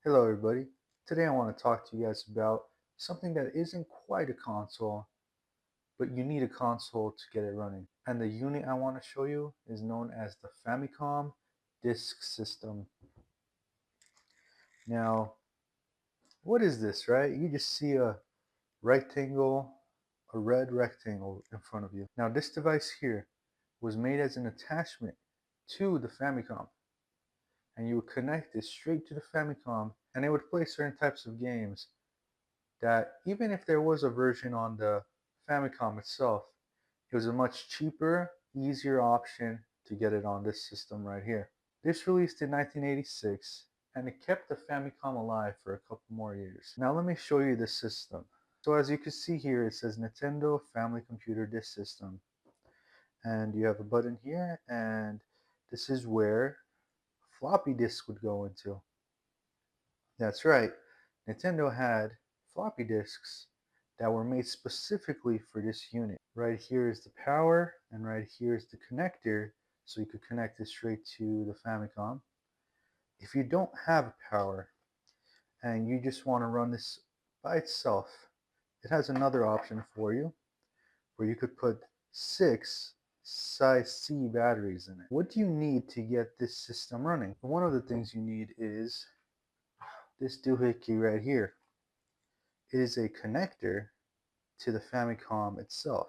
Hello everybody. Today I want to talk to you guys about something that isn't quite a console, but you need a console to get it running. And the unit I want to show you is known as the Famicom Disk System. Now, what is this, right? You just see a rectangle, a red rectangle in front of you. Now, this device here was made as an attachment to the Famicom, and you would connect it straight to the Famicom, and it would play certain types of games that even if there was a version on the Famicom itself, it was a much cheaper, easier option to get it on this system right here. This released in 1986 and it kept the Famicom alive for a couple more years. Now let me show you the system. So as you can see here, it says Nintendo Family Computer Disk System. And you have a button here, and this is where floppy disk would go into. That's right. Nintendo had floppy disks that were made specifically for this unit. Right here is the power, and right here is the connector, so you could connect it straight to the Famicom. If you don't have power and you just want to run this by itself, it has another option for you where you could put 6 size C batteries in it. What do you need to get this system running? One of the things you need is this doohickey right here. It is a connector to the Famicom itself.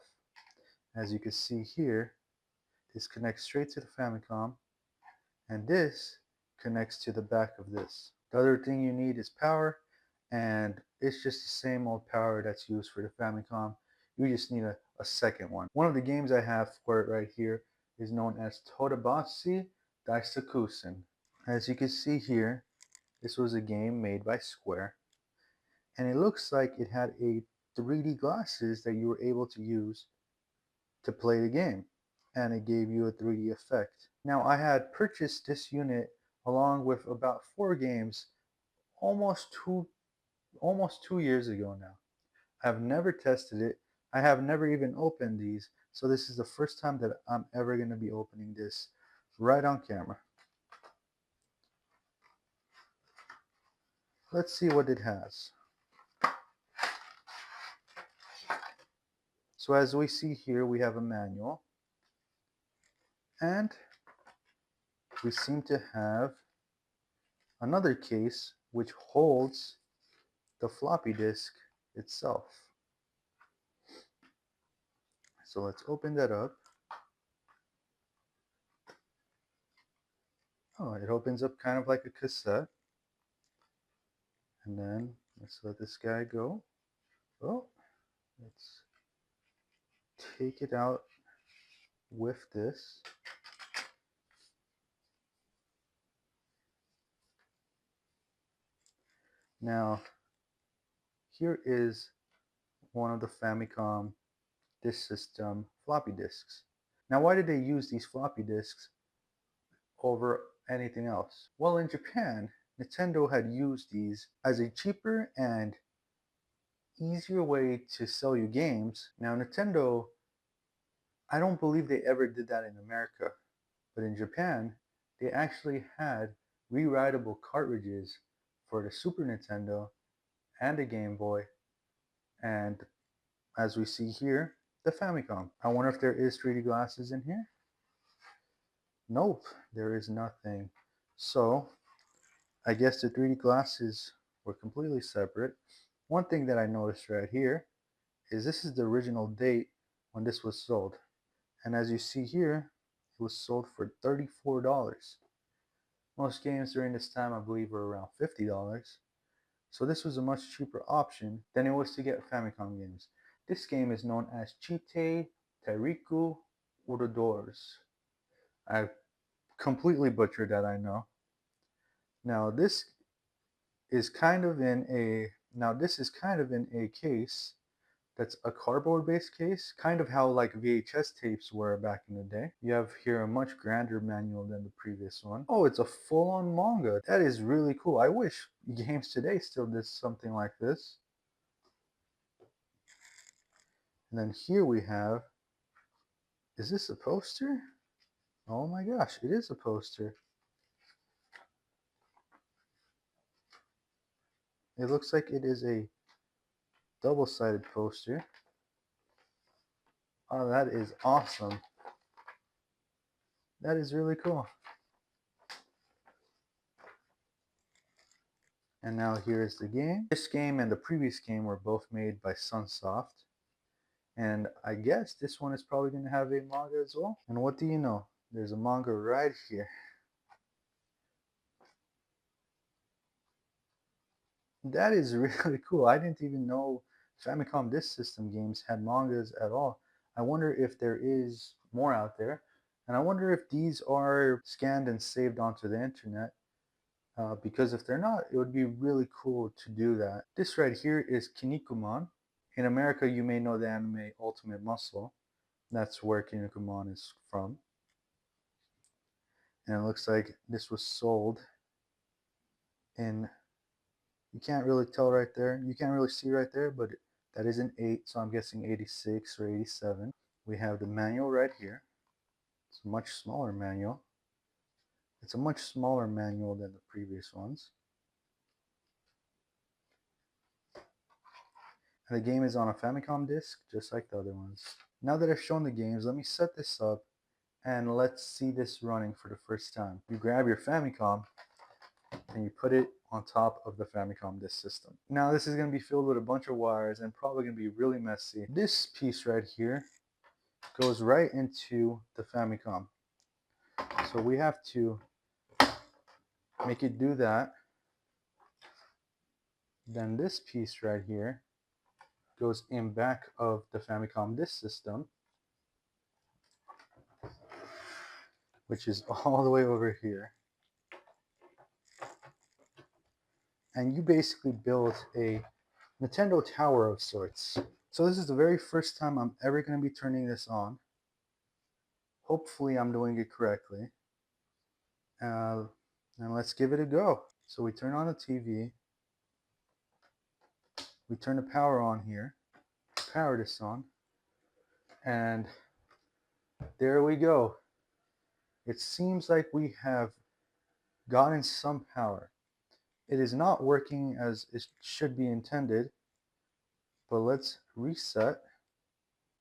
As you can see here, this connects straight to the Famicom, and this connects to the back of this. The other thing you need is power, and it's just the same old power that's used for the Famicom. You just need a second one. One of the games I have for it right here is known as Totobatsu Daisakusen. As you can see here, this was a game made by Square, and it looks like it had a 3D glasses that you were able to use to play the game, and it gave you a 3D effect. Now I had purchased this unit along with about 4 games almost two years ago now. I've never tested it. I have never even opened these, so this is the first time that I'm ever going to be opening this right on camera. Let's see what it has. So as we see here, we have a manual, and we seem to have another case which holds the floppy disk itself. So let's open that up. Oh, it opens up kind of like a cassette. And then let's let this guy go. Oh, let's take it out with this. Now, here is one of the Famicom Disk System floppy disks. Now, why did they use these floppy disks over anything else? Well, in Japan, Nintendo had used these as a cheaper and easier way to sell you games. Now, Nintendo, I don't believe they ever did that in America, but in Japan, they actually had rewritable cartridges for the Super Nintendo and the Game Boy, and as we see here, the Famicom. I wonder if there is 3D glasses in here. Nope, there is nothing. So I guess the 3D glasses were completely separate. One thing that I noticed right here is this is the original date when this was sold. And as you see here, it was sold for $34. Most games during this time, I believe, were around $50. So this was a much cheaper option than it was to get Famicom games. This game is known as Chite Tairiku Ourodoros. I completely butchered that, I know. Now is kind of in a this is kind of in a case that's a cardboard based case, kind of how like VHS tapes were back in the day. You have here a much grander manual than the previous one. Oh, it's a full-on manga. That is really cool. I wish games today still did something like this. And then here we have, is this a poster? Oh my gosh, it is a poster. It looks like it is a double-sided poster. Oh, that is awesome. That is really cool. And now here's the game. This game and the previous game were both made by Sunsoft. And I guess this one is probably going to have a manga as well. And what do you know? There's a manga right here. That is really cool. I didn't even know Famicom Disk System games had mangas at all. I wonder if there is more out there. And I wonder if these are scanned and saved onto the internet. Because if they're not, it would be really cool to do that. This right here is Kinnikuman. In America, you may know the anime Ultimate Muscle. That's where Kinnikuman is from. And it looks like this was sold in, you can't really tell right there. You can't really see right there, but that is an 8, so I'm guessing 86 or 87. We have the manual right here. It's a much smaller manual. It's a much smaller manual than the previous ones. And the game is on a Famicom disc, just like the other ones. Now that I've shown the games, let me set this up and let's see this running for the first time. You grab your Famicom and you put it on top of the Famicom Disk System. Now this is going to be filled with a bunch of wires and probably going to be really messy. This piece right here goes right into the Famicom. So we have to make it do that. Then this piece right here goes in back of the Famicom Disk System, which is all the way over here. And you basically build a Nintendo tower of sorts. So this is the very first time I'm ever going to be turning this on. Hopefully I'm doing it correctly. And let's give it a go. So we turn on the TV. We turn the power on here. Power this on. And there we go. It seems like we have gotten some power. It is not working as it should be intended, but let's reset.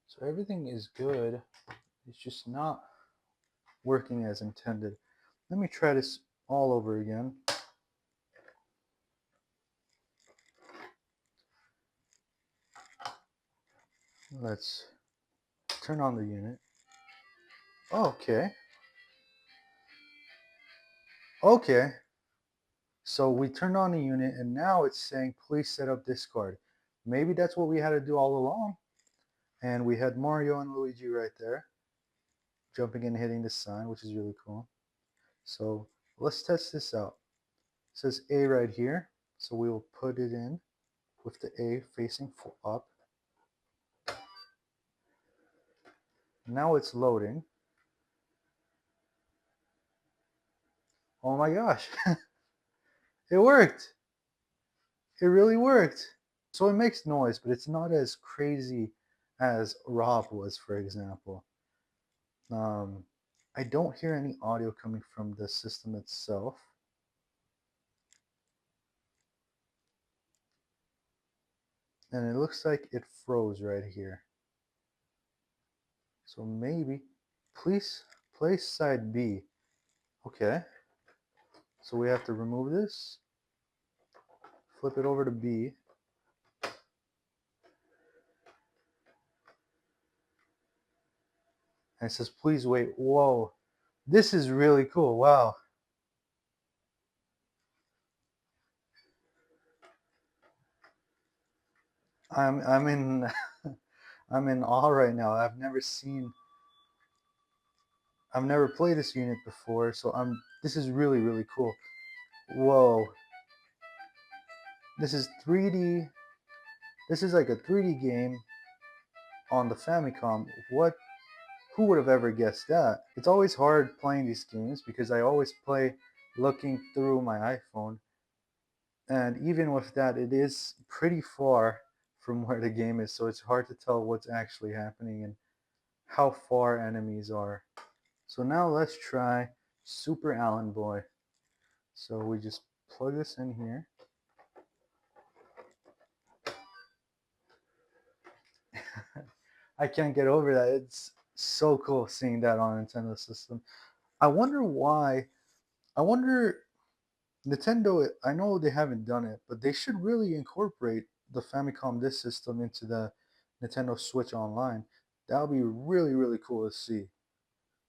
So everything is good. It's just not working as intended. Let me try this all over again. Let's turn on the unit. Okay. Okay. So we turned on the unit and now it's saying please set up this card. Maybe that's what we had to do all along. And we had Mario and Luigi right there, jumping and hitting the sign, which is really cool. So let's test this out. It says A right here. So we will put it in with the A facing up. Now it's loading. Oh my gosh. It worked. It really worked. So it makes noise, but it's not as crazy as Rob was, for example. I don't hear any audio coming from the system itself. And it looks like it froze right here. So maybe, please place side B. Okay. So we have to remove this, flip it over to B. And it says, please wait. Whoa, this is really cool. Wow. I'm in I'm in awe right now. I've never played this unit before, so this is really, really cool. Whoa. This is 3D. This is like a 3D game on the Famicom. Who would have ever guessed that? It's always hard playing these games because I always play looking through my iPhone. And even with that, it is pretty far from where the game is, so it's hard to tell what's actually happening and how far enemies are. So now let's try Super Allen Boy. So we just plug this in here. I can't get over that. It's so cool seeing that on a Nintendo system. I wonder why. I wonder Nintendo. I know they haven't done it, but they should really incorporate the Famicom Disk System into the Nintendo Switch Online. That would be really really cool to see.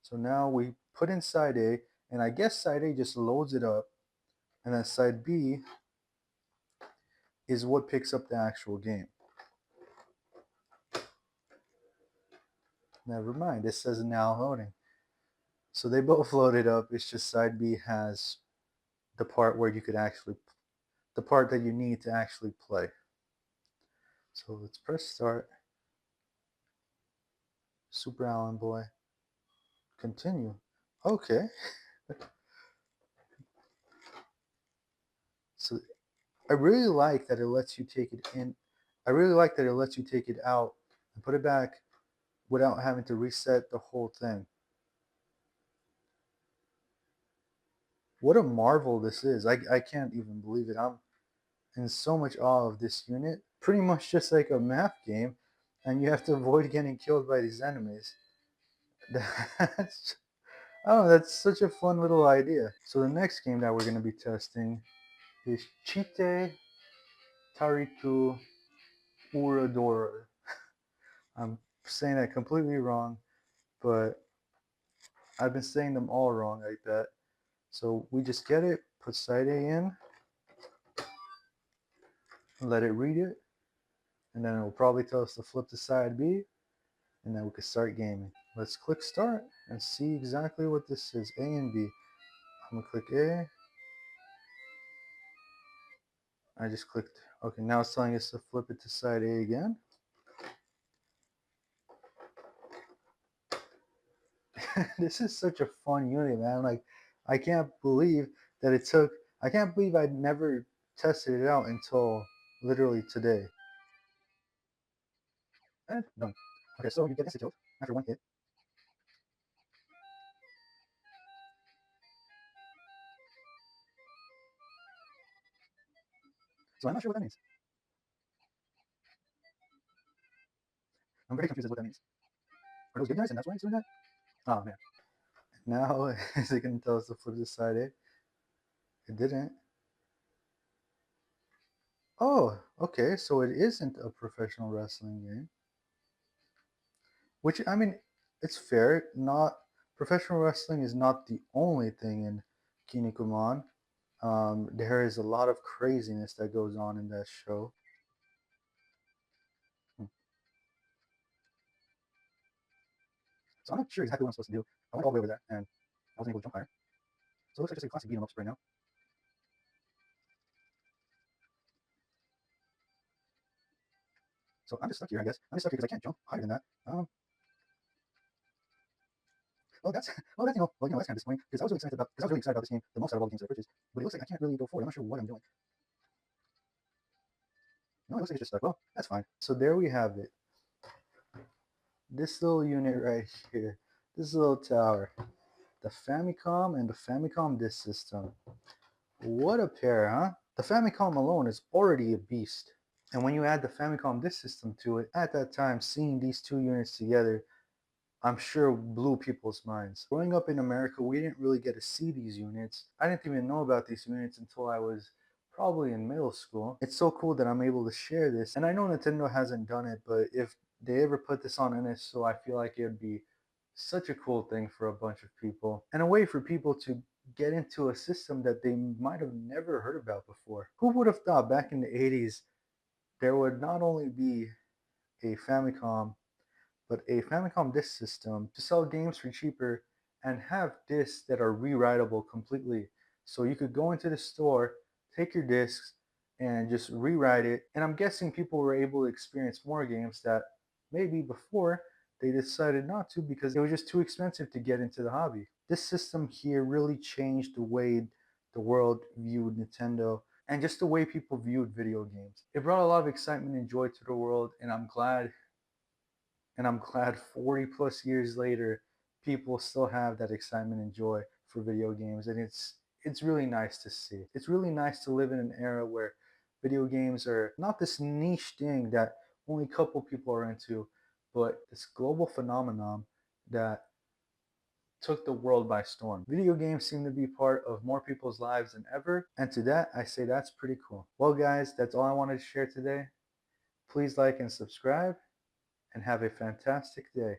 So now we put in side A, and I guess side A just loads it up, and then side B is what picks up the actual game. Never mind, it says now loading. So they both loaded up. It's just side B has the part where you could actually, the part that you need to actually play. So let's press start. Super Allen Boy. Continue. Okay. So I really like that it lets you take it in. I really like that it lets you take it out and put it back without having to reset the whole thing. What a marvel this is. I can't even believe it. I'm in so much awe of this unit. Pretty much just like a math game, and you have to avoid getting killed by these enemies. That's, oh, that's such a fun little idea. So the next game that we're going to be testing is Chite Tariku Uradora. I'm saying that completely wrong, but I've been saying them all wrong, I bet. So we just get it, put side A in, let it read it, and then it will probably tell us to flip to side B, and then we can start gaming. Let's click start and see exactly what this is, A and B. I'm gonna click A. I just clicked, okay, now it's telling us to flip it to side A again. This is such a fun unit, man. Like, I can't believe that it took, I can't believe I'd never tested it out until literally today. And done. Okay, so you get this tilt after one hit. So I'm not sure what that means. I'm very confused as what that means. Are those good guys and that's why it's doing that? Oh man. Now is it gonna tell us to flip this side A? It didn't. Oh, okay, so it isn't a professional wrestling game. Which I mean, it's fair. Not professional wrestling is not the only thing in Kinnikuman. There is a lot of craziness that goes on in that show. Hmm. So I'm not sure exactly what I'm supposed to do. I went all the way over there and I wasn't able to jump higher. So it looks like just a classic beat 'em ups right now. So I'm just stuck here, I guess. I'm just stuck here because I can't jump higher than that. Well, that's that's kind of disappointing because I was really excited about this game, the most out of all the games that I purchased. But it looks like I can't really go forward. I'm not sure what I'm doing. No, it looks like it's just stuck. Well, that's fine. So there we have it. This little unit right here, this little tower, the Famicom and the Famicom Disk System. What a pair, huh? The Famicom alone is already a beast. And when you add the Famicom Disk System to it, at that time, seeing these two units together, I'm sure blew people's minds. Growing up in America, we didn't really get to see these units. I didn't even know about these units until I was probably in middle school. It's so cool that I'm able to share this. And I know Nintendo hasn't done it, but if they ever put this on NSO, I feel like it would be such a cool thing for a bunch of people and a way for people to get into a system that they might have never heard about before. Who would have thought back in the 80s there would not only be a Famicom but a Famicom disk system to sell games for cheaper and have discs that are rewritable completely. So you could go into the store, take your discs, and just rewrite it. And I'm guessing people were able to experience more games that maybe before they decided not to because it was just too expensive to get into the hobby. This system here really changed the way the world viewed Nintendo and just the way people viewed video games. It brought a lot of excitement and joy to the world, and I'm glad 40 plus years later, people still have that excitement and joy for video games, and it's really nice to see. It's really nice to live in an era where video games are not this niche thing that only a couple people are into, but this global phenomenon that took the world by storm. Video games seem to be part of more people's lives than ever, and to that I say that's pretty cool. Well guys, that's all I wanted to share today. Please like and subscribe, and have a fantastic day.